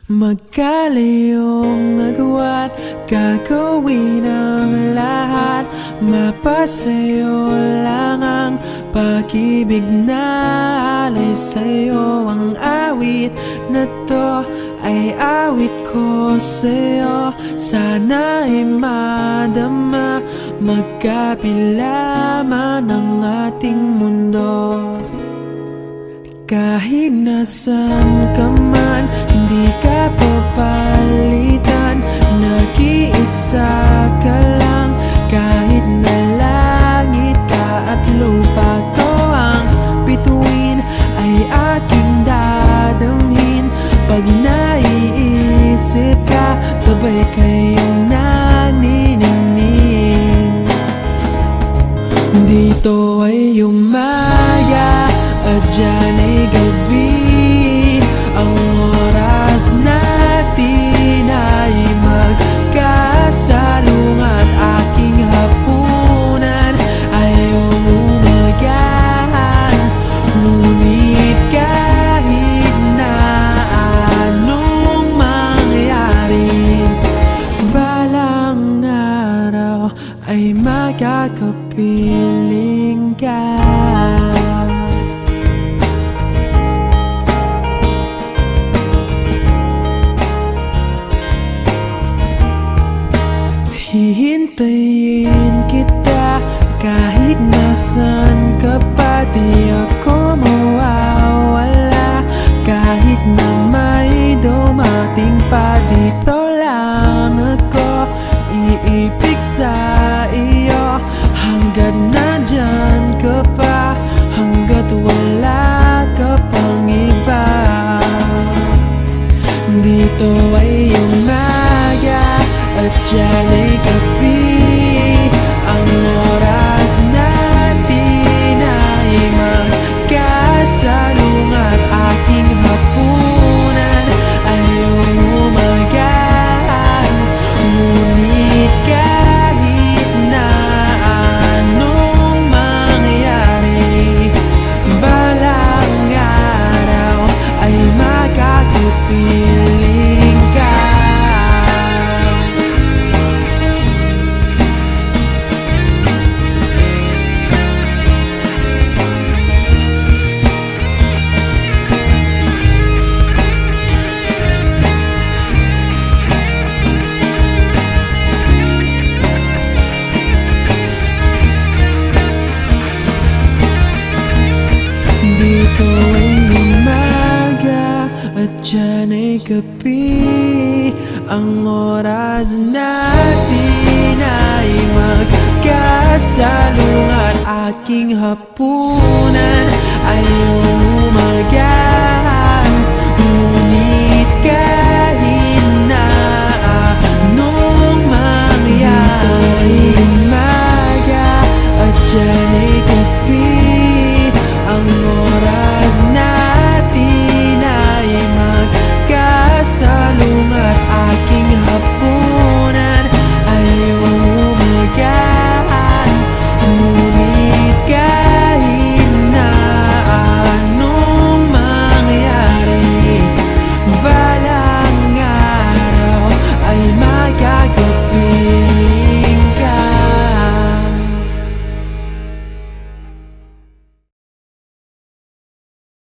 Magkalayong nagawa't gagawin ang lahat. Mapasayo lang ang pag-ibig na alay sa'yo. Ang awit na to ay awit ko sa'yo. Sana ay madama, magkapila man ang ating mundo. Kahit nasan ka man, hindi ka papalitan. Nag-iisa ka lang, kahit na langit ka at lupa ko ang bituin, ay aking dadamhin. Pag naiisip ka, sabay kayong naniningning. Dito ay umaga at dyan ay gabi. Ang oras natin ay magkasalungat. Aking hapunan ay umumagahan. Ngunit kahit na anong mangyari, balang araw ay makakapiling ka. Hihintayin kita kahit nasan ka pa. Di ako mawawala kahit na may dumating pa. Dito lang ako iibig sa iyo hanggat nandyan ka pa, hanggat wala ka pang iba. Dito ay umaga at dyan ay gabi. Ang oras natin ay magkasalungat. Aking hapunan ay umumagahan. Ngunit kahit na anong mangyari, balang araw ay makakapiling ka. Dito ay umaga at dyan ay gabi. Ang oras natin ay magkasalungat. Aking hapunan ay umaga.